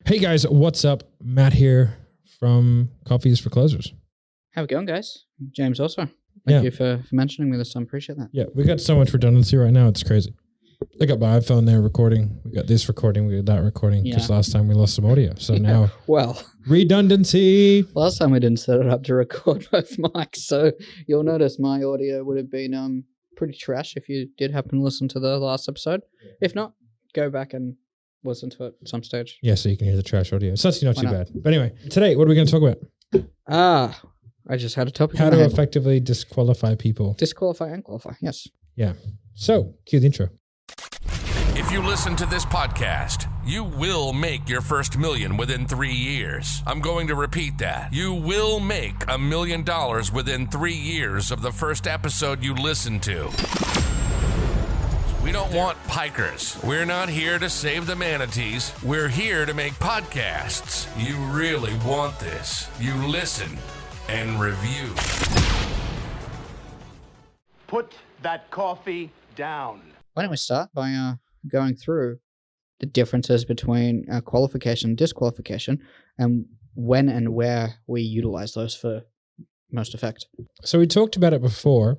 Hey guys, what's up? Matt here from Coffees for Closers. How it going, guys? James also. Thank you for mentioning me this time. Appreciate that. Yeah, we got so much redundancy right now. It's crazy. I got my iPhone there recording. We got this recording. We got that recording. Because last time we lost some audio. So now, redundancy. Last time we didn't set it up to record both mics. So you'll notice my audio would have been pretty trash if you did happen to listen to the last episode. If not, go back and listen to it at some stage. Yeah, so you can hear the trash audio. So that's not too bad. But anyway, today, what are we going to talk about? I just had a topic. How to effectively disqualify people. Disqualify and qualify, yes. Yeah. So, cue the intro. If you listen to this podcast, you will make your first $1 million within 3 years. I'm going to repeat that. You will make $1 million within 3 years of the first episode you listen to. We don't want pikers. We're not here to save the manatees. We're here to make podcasts. You really want this. You listen and review. Put that coffee down. Why don't we start by going through the differences between qualification and disqualification and when and where we utilize those for most effect. So we talked about it before,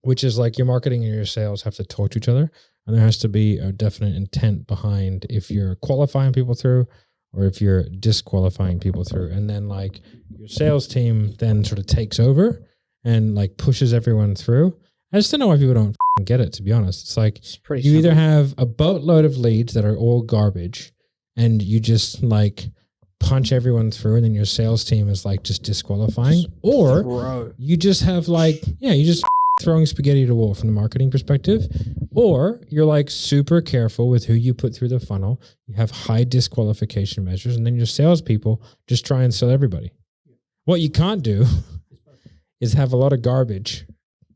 which is like your marketing and your sales have to talk to each other, and there has to be a definite intent behind if you're qualifying people through or if you're disqualifying people through. And then like your sales team then sort of takes over and like pushes everyone through. I just don't know why people don't get it, to be honest. It's like you either have a boatload of leads that are all garbage and you just like punch everyone through and then your sales team is like just disqualifying, or you just have like, you just throwing spaghetti at a wall from the marketing perspective, or you're like super careful with who you put through the funnel. You have high disqualification measures and then your salespeople just try and sell everybody. What you can't do is have a lot of garbage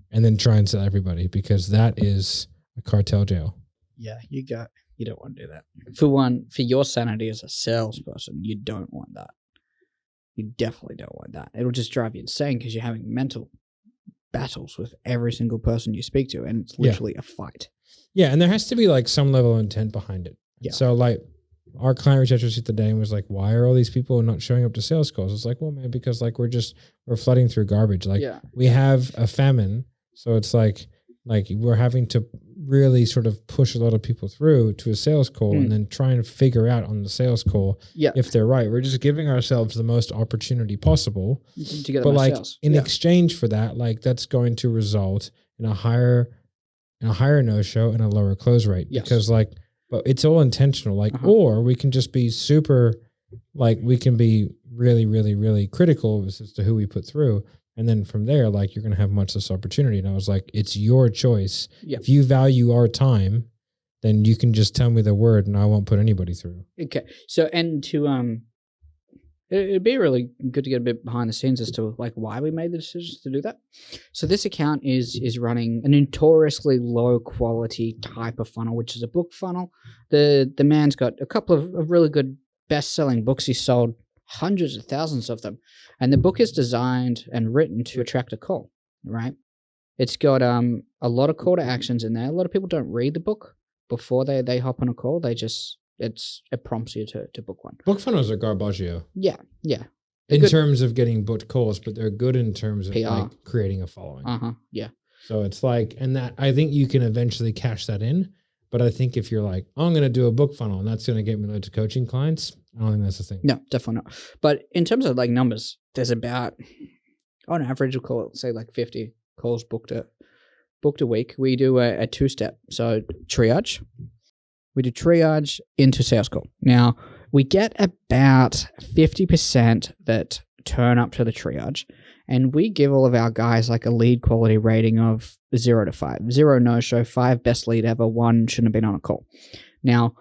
and then try and sell everybody, because that is a cartel jail. Yeah, you don't want to do that. For one, for your sanity as a salesperson, you don't want that. You definitely don't want that. It'll just drive you insane because you're having mental battles with every single person you speak to, and it's literally a fight. Yeah, and there has to be like some level of intent behind it. Yeah. So like our client reached out to us today and was like, why are all these people not showing up to sales calls? It's like, well, man, because like we're flooding through garbage. Like we have a famine. So it's like we're having to really sort of push a lot of people through to a sales call and then try and figure out on the sales call if they're right. We're just giving ourselves the most opportunity possible. To get but like sales. In exchange for that, like that's going to result in a higher no-show and a lower close rate. Yes. Because like, but it's all intentional. Like, or we can just be super, like we can be really, really, really critical as to who we put through. And then from there, like you're going to have much less opportunity. And I was like, it's your choice. If you value our time, then you can just tell me the word and I won't put anybody through. Okay. So, and to, it'd be really good to get a bit behind the scenes as to like why we made the decisions to do that. So this account is running a notoriously low quality type of funnel, which is a book funnel. The man's got a couple of really good best-selling books. He sold hundreds of thousands of them. And the book is designed and written to attract a call, right? It's got a lot of call to actions in there. A lot of people don't read the book before they hop on a call. They just, it prompts you to book one. Book funnels are garbaggio. Yeah. In terms of getting booked calls, but they're good in terms of like creating a following. Yeah. So it's like, and that I think you can eventually cash that in. But I think if you're like, oh, I'm going to do a book funnel and that's going to get me loads of coaching clients, I don't think that's the thing. No, definitely not. But in terms of like numbers, there's about, on average, we'll call it, say like 50 calls booked a week. We do a two-step. So triage. We do triage into sales call. Now, we get about 50% that turn up to the triage. And we give all of our guys like a lead quality rating of 0 to 5. 0 no-show, 5 best lead ever, 1 shouldn't have been on a call. Now,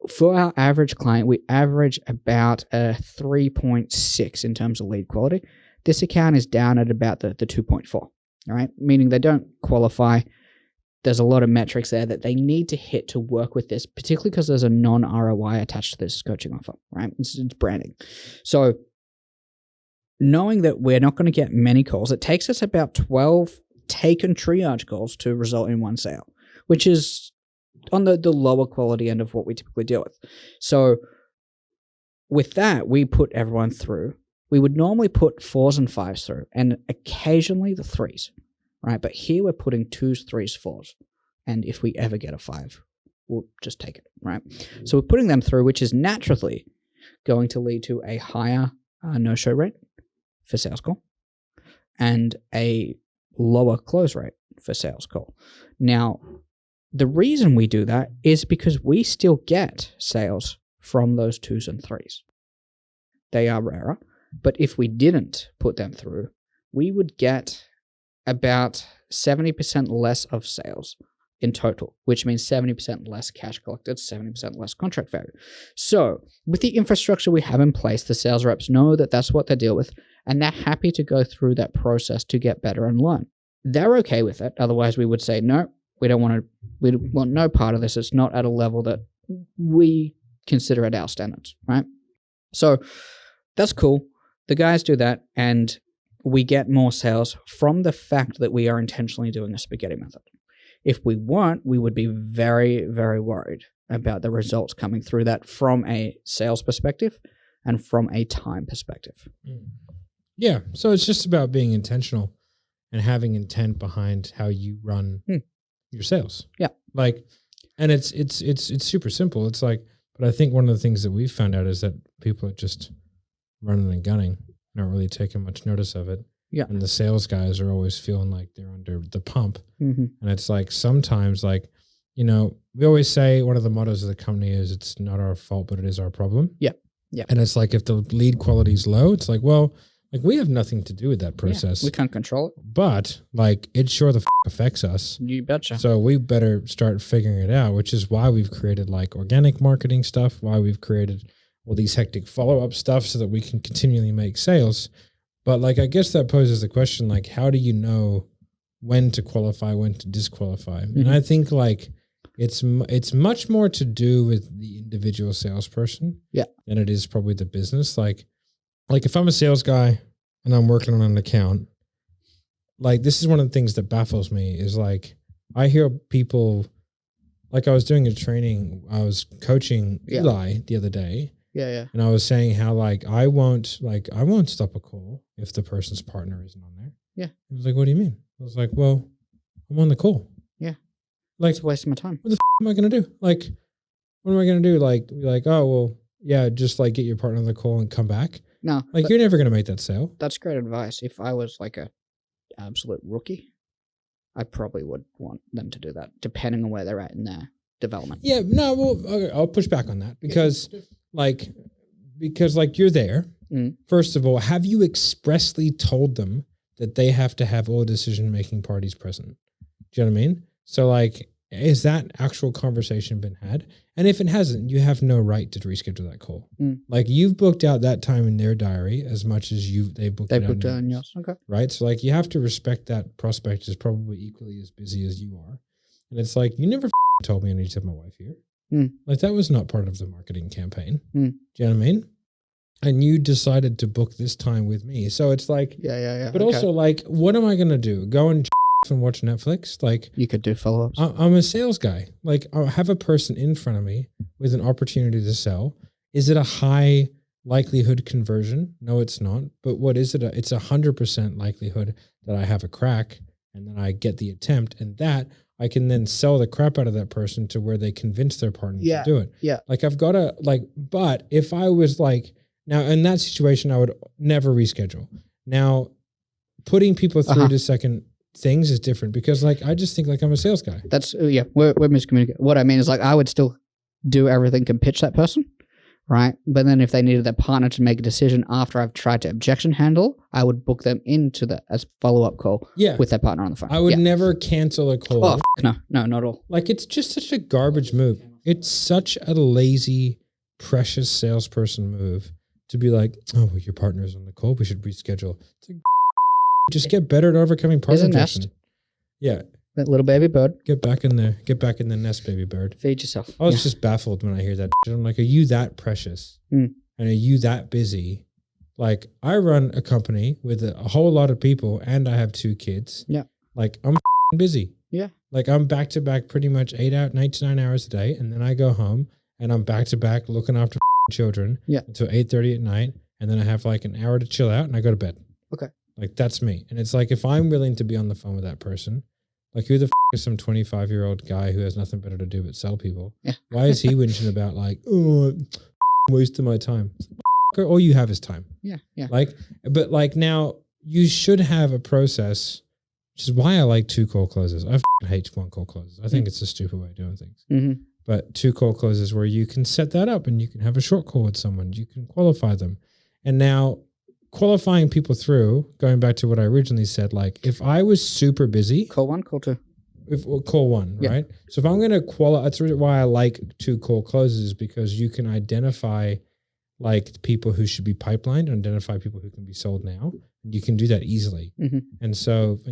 for our average client, we average about a 3.6 in terms of lead quality. This account is down at about the 2.4, all right? Meaning they don't qualify. There's a lot of metrics there that they need to hit to work with this, particularly because there's a non-ROI attached to this coaching offer, right? It's branding. So knowing that we're not going to get many calls, it takes us about 12 taken triage calls to result in one sale, which is on the lower quality end of what we typically deal with. So with that, we put everyone through. We would normally put 4s and 5s through, and occasionally the 3s, right? But here we're putting 2s, 3s, 4s. And if we ever get a 5, we'll just take it, right? So we're putting them through, which is naturally going to lead to a higher no-show rate for sales call and a lower close rate for sales call. Now, the reason we do that is because we still get sales from those 2s and 3s. They are rarer, but if we didn't put them through, we would get about 70% less of sales in total, which means 70% less cash collected, 70% less contract value. So with the infrastructure we have in place, the sales reps know that that's what they deal with, and they're happy to go through that process to get better and learn. They're okay with it. Otherwise, we would say, no, we want no part of this. It's not at a level that we consider at our standards, right? So that's cool. The guys do that, and we get more sales from the fact that we are intentionally doing a spaghetti method. If we weren't, we would be very, very worried about the results coming through that from a sales perspective and from a time perspective. Yeah. So it's just about being intentional and having intent behind how you run your sales. Yeah. Like, and it's super simple. It's like, but I think one of the things that we've found out is that people are just running and gunning, not really taking much notice of it. Yeah. And the sales guys are always feeling like they're under the pump. Mm-hmm. And it's like, sometimes, like, you know, we always say one of the mottos of the company is it's not our fault, but it is our problem. Yeah. Yeah. And it's like, if the lead quality is low, it's like, well, like, we have nothing to do with that process. We can't control it. But like, it sure the affects us. You betcha. So we better start figuring it out, which is why we've created like organic marketing stuff, why we've created all these hectic follow-up stuff so that we can continually make sales. But like, I guess that poses the question, like, how do you know when to qualify, when to disqualify? Mm-hmm. And I think like it's much more to do with the individual salesperson than it is probably the business. Like if I'm a sales guy and I'm working on an account, like, this is one of the things that baffles me is like, I hear people, like, I was doing a training, I was coaching Eli the other day. Yeah. And I was saying how like I won't stop a call if the person's partner isn't on there. Yeah. He was like, what do you mean? I was like, well, I'm on the call. Yeah. Like, it's a waste of my time. What the am I going to do? Like, what am I going to do? Like, be like, oh, well, yeah, just like get your partner on the call and come back. No. Like, you're never going to make that sale. That's great advice. If I was like a absolute rookie, I probably would want them to do that, depending on where they're at in their development. Yeah. No, well, okay, I'll push back on that because you're there. First of all, have you expressly told them that they have to have all decision-making parties present? Do you know what I mean? So like, is that actual conversation been had? And if it hasn't, you have no right to reschedule that call. Like, you've booked out that time in their diary as much as they booked it on yours. Okay. Right? So like, you have to respect that prospect is probably equally as busy as you are. And it's like, you never told me I need to have my wife here. Like, that was not part of the marketing campaign. Do you know what I mean? And you decided to book this time with me. So it's like, yeah. But also, like, what am I going to do? Go and watch Netflix? Like, you could do follow-ups. I'm a sales guy. Like, I'll have a person in front of me with an opportunity to sell. Is it a high likelihood conversion? No, it's not. But what is it? It's 100% likelihood that I have a crack and then I get the attempt, and that I can then sell the crap out of that person to where they convince their partner to do it. Yeah. Like, I've got to, like, but if I was like, now in that situation, I would never reschedule. Now, putting people through to second things is different because, like, I just think like I'm a sales guy. That's, we're miscommunicating. What I mean is, like, I would still do everything and pitch that person, right? But then if they needed their partner to make a decision after I've tried to objection handle, I would book them into that as follow-up call with their partner on the phone. I would never cancel a call. Oh, no, not at all. Like, it's just such a garbage move. It's such a lazy, precious salesperson move to be like, oh, well, your partner's on the call, we should reschedule. It's like, just get better at overcoming partner objection. Yeah. That little baby bird. Get back in the nest, baby bird. Feed yourself. I was just baffled when I hear that shit. I'm like, are you that precious? And are you that busy? Like, I run a company with a whole lot of people and I have 2 kids. Yeah. Like, I'm busy. Yeah. Like, I'm back to back pretty much 8 to 9 hours a day. And then I go home and I'm back to back looking after children Yeah. until 8:30 at night, and then I have like an hour to chill out, and I go to bed. Okay. Like that's me. And it's like if I'm willing to be on the phone with that person, like who the is some 25-year-old guy who has nothing better to do but sell people? Yeah. Why is he whinging about like, oh, wasting my time? All you have is time. Yeah. Yeah. Like, but like now you should have a process, which is why I like 2 call closes. I hate 1 call closes. I think it's a stupid way of doing things. Mm-hmm. But 2 call closes where you can set that up and you can have a short call with someone. You can qualify them. And now qualifying people through, going back to what I originally said, like if I was super busy. Call 1, call 2. Call 1, Yeah. right? So if I'm going to qualify, that's why I like 2 call closes, because you can identify like people who should be pipelined and identify people who can be sold now. And you can do that easily. Mm-hmm. And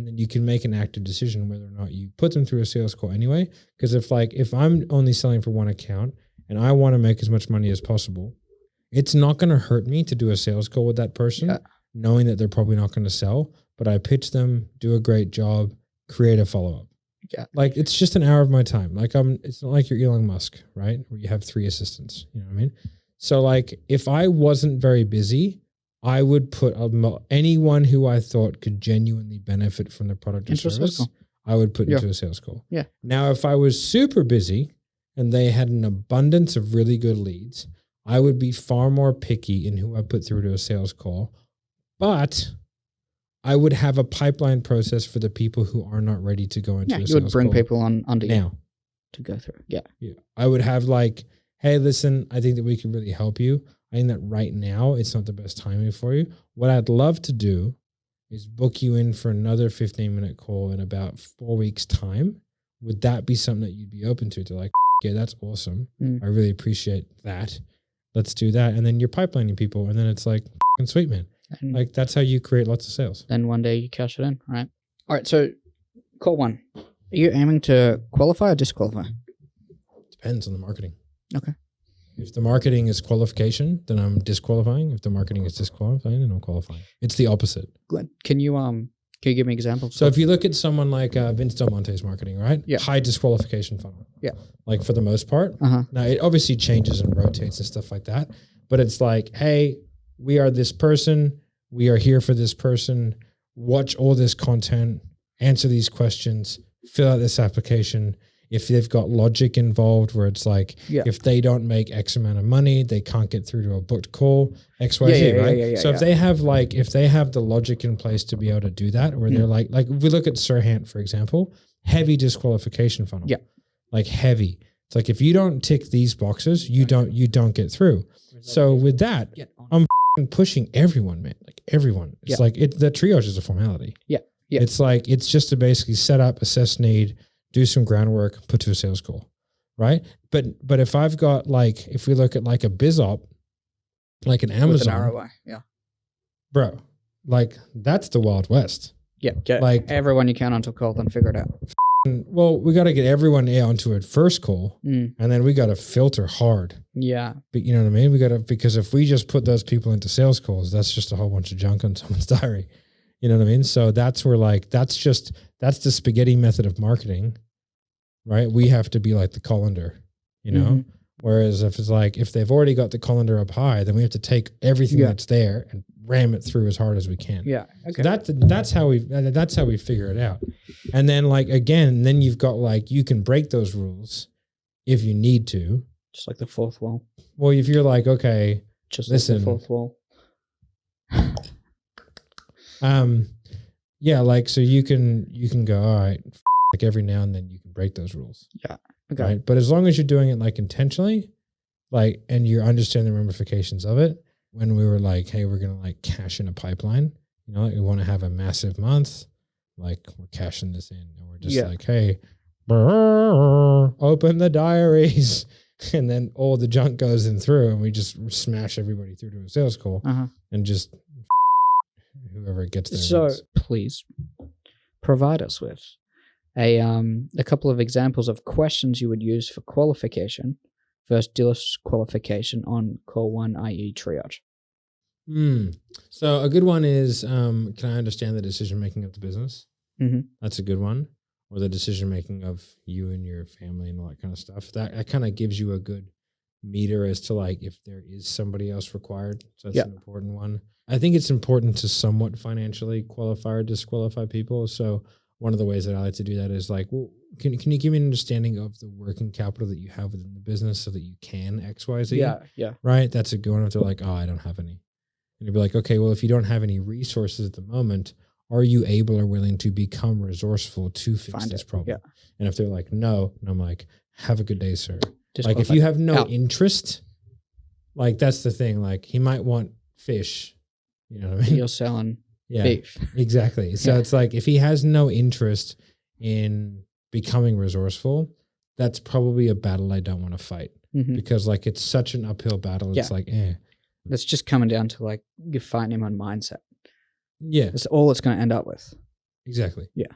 then you can make an active decision whether or not you put them through a sales call anyway. Because if I'm only selling for 1 account and I want to make as much money as possible, it's not going to hurt me to do a sales call with that person, knowing that they're probably not going to sell, but I pitch them, do a great job, create a follow-up. Yeah. Like it's just an hour of my time. Like it's not like you're Elon Musk, right? Where you have 3 assistants, you know what I mean? So like if I wasn't very busy, I would put anyone who I thought could genuinely benefit from the product or service, I would put into a sales call. Yeah. Now, if I was super busy and they had an abundance of really good leads, I would be far more picky in who I put through to a sales call, but I would have a pipeline process for the people who are not ready to go into a sales call. You would bring people on under now you to go through. Yeah. Yeah. I would have like, hey, listen, I think that we can really help you. I think that right now it's not the best timing for you. What I'd love to do is book you in for another 15-minute call in about 4 weeks' time. Would that be something that you'd be open to? To like, yeah, that's awesome. I really appreciate that. Let's do that. And then you're pipelining people. And then it's like, sweet, man. And like that's how you create lots of sales. then one day you cash it in, right? All right. So call 1. Are you aiming to qualify or disqualify? Depends on the marketing. Okay. If the marketing is qualification, then I'm disqualifying. If the marketing is disqualifying, then I'm qualifying. It's the opposite. Glenn, can you give me examples? So if you look at someone like Vince DelMonte's marketing, right? Yeah. High disqualification funnel. Yeah. Like for the most part. Uh-huh. Now it obviously changes and rotates and stuff like that. But it's like, hey, we are this person. We are here for this person. Watch all this content. Answer these questions. Fill out this application. If they've got logic involved where it's like, if they don't make X amount of money, they can't get through to a booked call, X, Y, Z, right? So if they have the logic in place to be able to do that, where they're like if we look at Serhnant, for example, heavy disqualification funnel. Yeah. Like heavy. It's like, if you don't tick these boxes, you don't get through. So with that, I'm pushing everyone, man. Like everyone. It's like the triage is a formality. Yeah. Yeah. It's like, it's just to basically set up, assess need, do some groundwork, put to a sales call, right? But if I've got like, if we look at like a BizOp, like an Amazon, with an ROI, bro, like that's the Wild West. Yeah, get like everyone you can onto a call, then figure it out. Well, we got to get everyone onto a first call, and then we got to filter hard. Yeah, but you know what I mean. We got to, because if we just put those people into sales calls, that's just a whole bunch of junk on someone's diary. You know what I mean? So that's where like, that's the spaghetti method of marketing, right? We have to be like the colander, you know? Whereas if it's like, if they've already got the colander up high, then we have to take everything that's there and ram it through as hard as we can. Yeah. Okay. So that's how we figure it out. And then like, again, then you've got like, you can break those rules if you need to. Just like the fourth wall. Well, if you're like, okay, just listen, like the fourth wall. Yeah, like, so you can go, all right, like every now and then you can break those rules. Yeah. Okay. Right. But as long as you're doing it like intentionally, like, and you're understanding the ramifications of it, when we were like, hey, we're going to like cash in a pipeline, you know, like we want to have a massive month, like we're cashing this in and we're just like, hey, open the diaries. And then all the junk goes in through and we just smash everybody through to a sales call and just whoever gets there. So please provide us with a couple of examples of questions you would use for qualification versus disqualification on call 1, i.e. triage. So a good one is, can I understand the decision-making of the business? That's a good one. Or the decision-making of you and your family and all that kind of stuff. That kind of gives you a good meter as to like if there is somebody else required. So that's Yeah. an important one. I think it's important to somewhat financially qualify or disqualify people. So one of the ways that I like to do that is like, well, can you give me an understanding of the working capital that you have within the business so that you can X, Y, Z? Yeah. Right? That's a good one. If they're like, oh, I don't have any. And you'd be like, okay, well, if you don't have any resources at the moment, are you able or willing to become resourceful to fix Find this it, problem? yeah. And if they're like, no, and I'm like, have a good day, sir. Like if Disqualified. you have no Out. interest, like that's the thing. Like he might want fish, you know what I mean? You're selling Yeah, beef. exactly. So Yeah. it's like if he has no interest in becoming resourceful, that's probably a battle I don't want to fight Mhm. because like it's such an uphill battle. It's Yeah. like, That's just coming down to like you fighting him on mindset. yeah, That's all it's going to end up with. exactly. Yeah.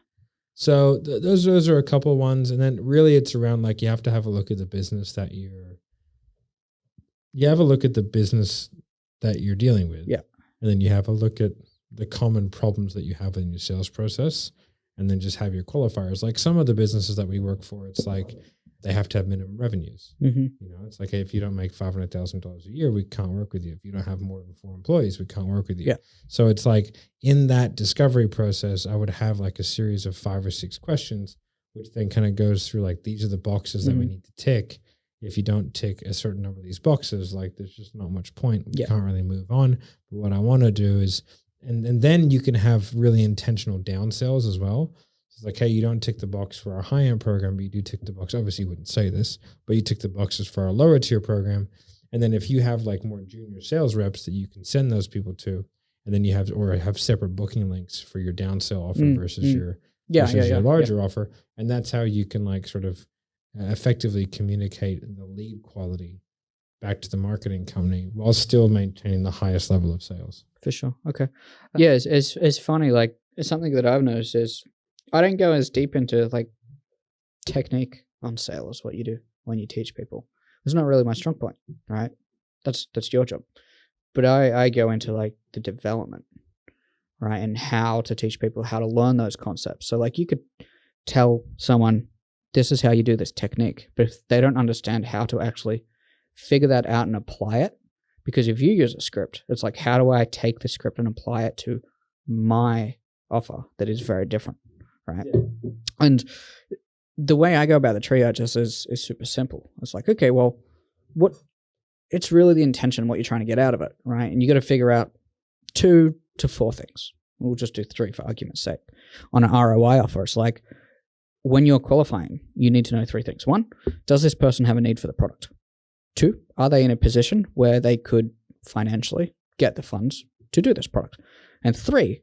So those are a couple ones, and then really it's around like you have to have a look at the business that you have a look at the business that you're dealing with. Yeah. And then you have a look at the common problems that you have in your sales process, and then just have your qualifiers. Like some of the businesses that we work for, it's like they have to have minimum revenues. Mm-hmm. You know, it's like, hey, if you don't make $500,000 a year, we can't work with you. If you don't have more than 4 employees, we can't work with you. Yeah. So it's like in that discovery process, I would have like a series of 5 or 6 questions, which then kind of goes through like, these are the boxes that we need to tick. If you don't tick a certain number of these boxes, like there's just not much point. We Yeah. can't really move on. But what I want to do is, and then you can have really intentional downsells as well. It's like, hey, you don't tick the box for our high-end program, but you do tick the box. Obviously, you wouldn't say this, but you tick the boxes for our lower tier program. And then if you have like more junior sales reps that you can send those people to, and then you have, or have separate booking links for your downsell offer versus your larger offer. And that's how you can like sort of effectively communicate the lead quality back to the marketing company while still maintaining the highest level of sales. For sure. Okay. Yeah, it's funny. Like it's something that I've noticed is I don't go as deep into like technique on sales, what you do when you teach people. It's not really my strong point, right? That's your job. But I go into like the development, right? And how to teach people how to learn those concepts. So like you could tell someone, this is how you do this technique, but if they don't understand how to actually figure that out and apply it, because if you use a script, it's like, how do I take the script and apply it to my offer that is very different, right? Yeah. And the way I go about the triage is super simple. It's like, okay, well, it's really the intention, what you're trying to get out of it, right? And you got to figure out 2 to 4 things. We'll just do 3 for argument's sake. On an ROI offer, it's like, when you're qualifying, you need to know 3 things. 1, does this person have a need for the product? 2, are they in a position where they could financially get the funds to do this product? And 3,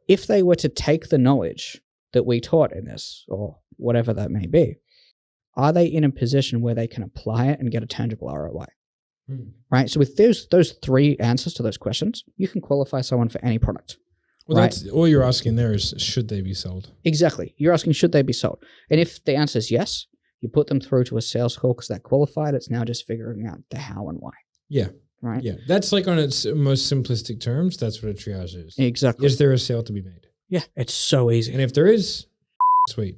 if they were to take the knowledge that we taught in this, or whatever that may be, are they in a position where they can apply it and get a tangible ROI? Right? So with those 3 answers to those questions, you can qualify someone for any product. Well, right? that's all you're asking there is, should they be sold? Exactly. You're asking, should they be sold? And if the answer is yes, you put them through to a sales call because they're qualified. It's now just figuring out the how and why. Yeah. Right? Yeah. That's like on its most simplistic terms, that's what a triage is. Exactly. Is there a sale to be made? Yeah. It's so easy. And if there is, sweet.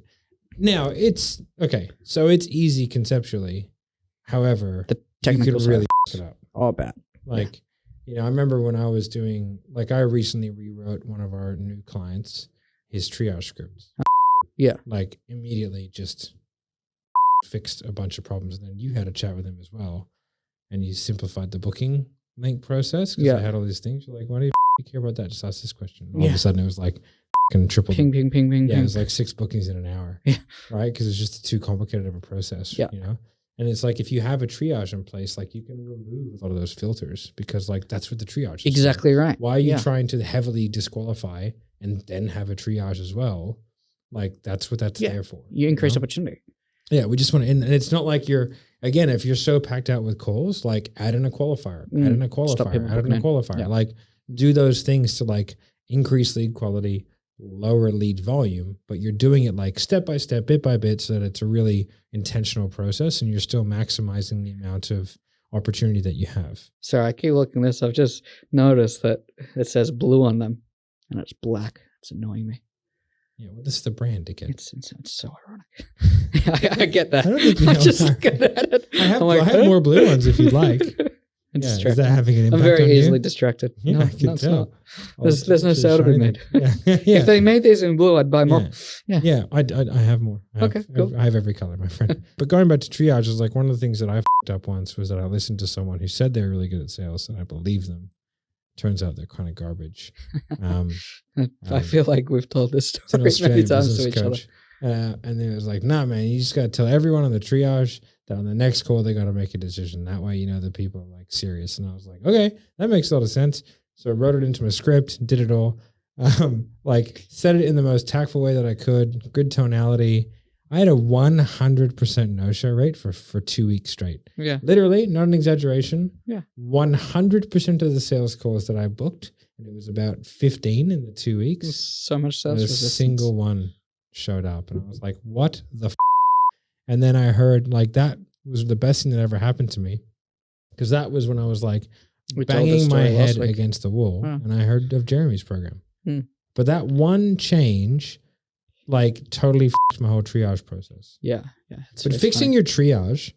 Now, it's, okay, so it's easy conceptually. However, the technical you could really side. it up. All bad. Like, you know, I remember when I was doing, like I recently rewrote one of our new clients, his triage script. Yeah. Like immediately just fixed a bunch of problems. And then you had a chat with him as well. And you simplified the booking link process. Because I had all these things. You're like, why do you care about that? Just ask this question. All of a sudden it was like triple. Ping, ping, ping, ping. Yeah, ping. it was like 6 bookings in an hour. Yeah. Right? Because it's just too complicated of a process. Yeah. You know? And it's like, if you have a triage in place, like you can remove a lot of those filters because like that's what the triage is. Exactly right. Why are you trying to heavily disqualify and then have a triage as well? Like that's what that's there for. You increase opportunity. Yeah. We just want to, and it's not like you're, again, if you're so packed out with calls, like add in a qualifier, add in a qualifier, add in a qualifier, Yeah. like do those things to like increase lead quality, lower lead volume, but you're doing it like step by step, bit by bit, so that it's a really intentional process and you're still maximizing the amount of opportunity that you have. Sorry, I keep looking this. I've just noticed that it says blue on them and it's black. It's annoying me. Yeah, well, this is the brand again. It's so ironic. I get that. I don't think you I'm know just how- looking at it. I have, I'm like, I have huh? more blue ones if you'd like. I'm Yeah, is distracted. that having an impact I'm very on easily you? distracted. Yeah, No, I can it's tell. not. There's no Just sale to be shiny made. there. Yeah, yeah. If they made these in blue, I'd buy more. Yeah, I have more. Okay, cool. I have every color, my friend. But going back to triage, is like one of the things that I f***ed up once was that I listened to someone who said they were really good at sales, and I believed them. Turns out they're kind of garbage. I feel like we've told this It's an story many Australian times to business each other. coach. And then it was like, nah, man, you just got to tell everyone on the triage that on the next call, they got to make a decision. That way, you know, the people are like serious. And I was like, okay, that makes a lot of sense. So I wrote it into my script, did it all, like said it in the most tactful way that I could, good tonality. I had a 100% no-show rate for 2 weeks straight. Yeah. Literally, not an exaggeration. Yeah. 100% of the sales calls that I booked, and it was about 15 in the 2 weeks. So much Not sales a resistance. single one showed up, and I was like, what the f-? And then I heard like that was the best thing that ever happened to me, because that was when I was like We told this banging my story last head week. against the wall, Yeah. and I heard of Jeremy's program. Hmm. But that one change like totally f***ed my whole triage process. Yeah. But fixing your triage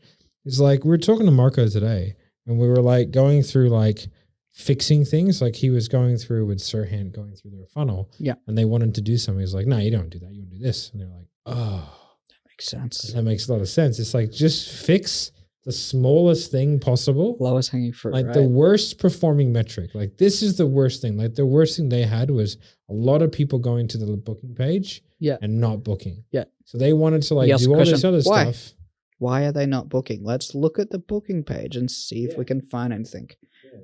is like, we were talking to Marco today, and we were like going through like fixing things. Like he was going through with Serhnant, going through their funnel. Yeah. And they wanted to do something. He's like, no, you don't do that. You want to do this. And they're like, oh, makes sense. that makes a lot of sense. It's like, just fix the smallest thing possible. Lowest hanging fruit. Like right? the worst performing metric. Like this is the worst thing. Like the worst thing they had was a lot of people going to the booking page and not booking. Yeah. So they wanted to like You ask do the all this question, other why? stuff. Why are they not booking? Let's look at the booking page and see if we can find anything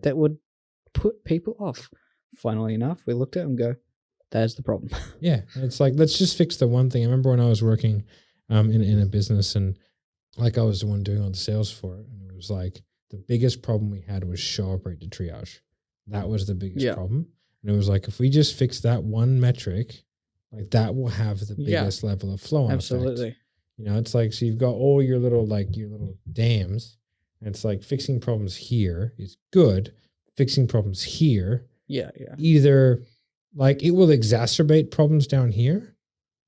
that would put people off. Funnily enough, we looked at it and go, there's the problem. Yeah. And it's like, let's just fix the one thing. I remember when I was working in a business, and like I was the one doing all the sales for it. And it was like the biggest problem we had was show up rate to triage. That was the biggest problem. And it was like, if we just fix that one metric, like that will have the biggest level of flow on Absolutely. effect. You know, it's like, so you've got all your little dams, and it's like fixing problems here is good. Fixing problems here, Yeah. either like it will exacerbate problems down here,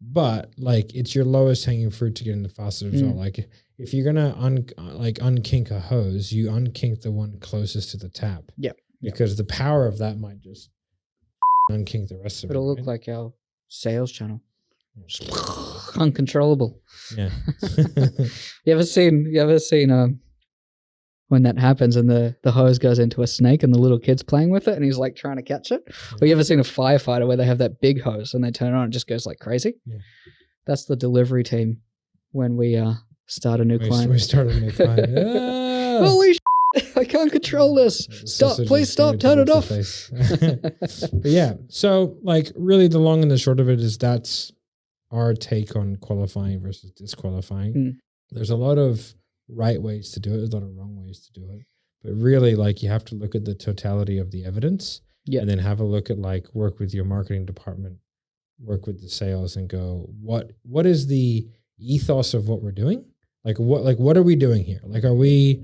but like it's your lowest hanging fruit to get in the fastest result. Like if you're gonna unkink a hose, you unkink the one closest to the tap. Yeah. Because the power of that might just unkink the rest of it. It'll look right? like our sales channel. Uncontrollable. Yeah. You ever seen when that happens and the hose goes into a snake and the little kid's playing with it and he's like trying to catch it? Or you ever seen a firefighter where they have that big hose and they turn it on and it just goes like crazy? Yeah. That's the delivery team when we start a new client. We started a new client. Ah! Holy I can't control this. Stop, Sausage please is stop, going turn it to off. the face. But yeah, so like really the long and the short of it is that's our take on qualifying versus disqualifying. There's a lot of right ways to do it. There's a lot of wrong ways to do it. But really like you have to look at the totality of the evidence and then have a look at like work with your marketing department, work with the sales and go, what is the ethos of what we're doing? Like what are we doing here? Like are we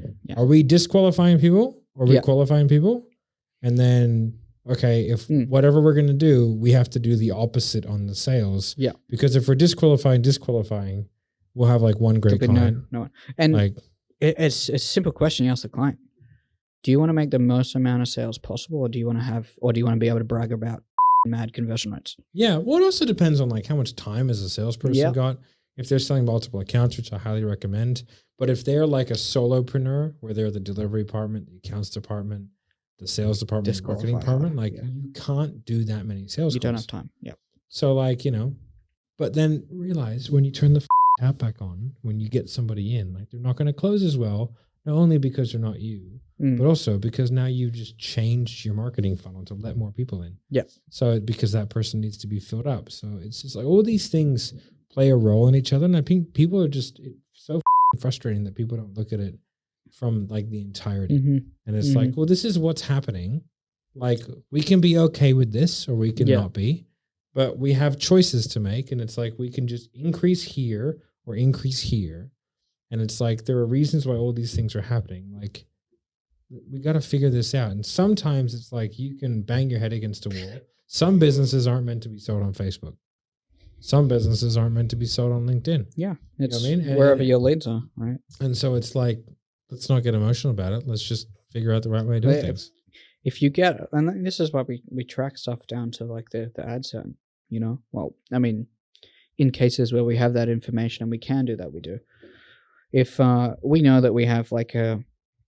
disqualifying people or are we qualifying people? And then okay, if whatever we're going to do, we have to do the opposite on the sales. Yeah. Because if we're disqualifying, we'll have like one great client. No one. And like it's a simple question you ask the client. Do you want to make the most amount of sales possible, or do you want to be able to brag about mad conversion rates? Yeah. Well, it also depends on like how much time has a salesperson got. If they're selling multiple accounts, which I highly recommend, but if they're like a solopreneur where they're the delivery department, the accounts department, the sales department, the marketing department, like you can't do that many sales calls. You don't have time. Yeah. So like, but then realize when you turn the tap back on, when you get somebody in, like they're not going to close as well, not only because they're not you, but also because now you've just changed your marketing funnel to let more people in. Yeah. So because that person needs to be filled up. So it's just like all these things play a role in each other. And I think people are just, it's so frustrating that people don't look at it from like the entirety. And it's like, well, this is what's happening. Like we can be okay with this or we can not be, but we have choices to make. And it's like, we can just increase here or increase here. And it's like, there are reasons why all these things are happening. Like we got to figure this out. And sometimes it's like, you can bang your head against a wall. Some businesses aren't meant to be sold on Facebook. some businesses aren't meant to be sold on LinkedIn. Yeah, it's what I mean? wherever your leads are, right? And so it's like, let's not get emotional about it. Let's just figure out the right way of doing things. If you get, and this is why we track stuff down to like the ad set, you know? Well, I mean, in cases where we have that information and we can do that, we do. If we know that we have like an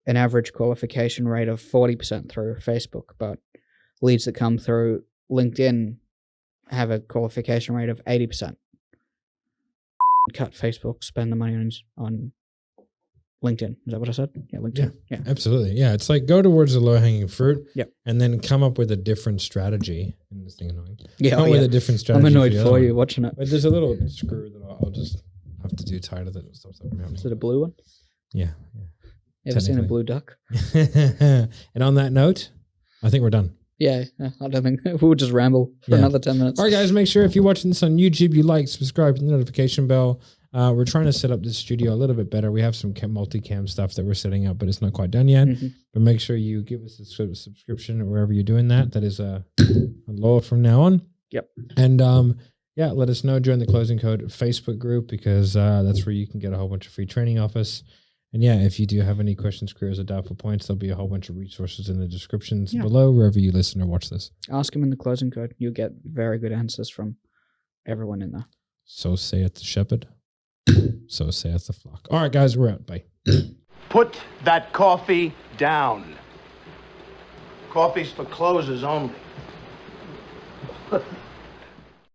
average qualification rate of 40% through Facebook, but leads that come through LinkedIn have a qualification rate of 80%. Cut Facebook, spend the money on LinkedIn. Is that what I said? Yeah, LinkedIn. Yeah. Absolutely. Yeah. It's like go towards the low hanging fruit. Yep. And then come up with a different strategy. And this thing annoying. Yeah. Come up with a different strategy. I'm annoyed for you watching it. But there's a little screw that I'll just have to do tired of it. Is it a blue one? Yeah. Ever seen a blue duck? And on that note, I think we're done. Yeah, I don't think we'll just ramble for another 10 minutes. All right, guys, make sure if you're watching this on YouTube, you like, subscribe, hit the notification bell. We're trying to set up this studio a little bit better. We have some multicam stuff that we're setting up, but it's not quite done yet. But make sure you give us a subscription wherever you're doing that. That is a law from now on. Yep. And let us know. Join the Closing Code Facebook group because that's where you can get a whole bunch of free training off us. And yeah, if you do have any questions, queries, or doubtful points, there'll be a whole bunch of resources in the descriptions below wherever you listen or watch this. Ask them in the Closing Code. You'll get very good answers from everyone in there. So saith the shepherd. So saith the flock. All right, guys, we're out. Bye. Put that coffee down. Coffee's for closers only.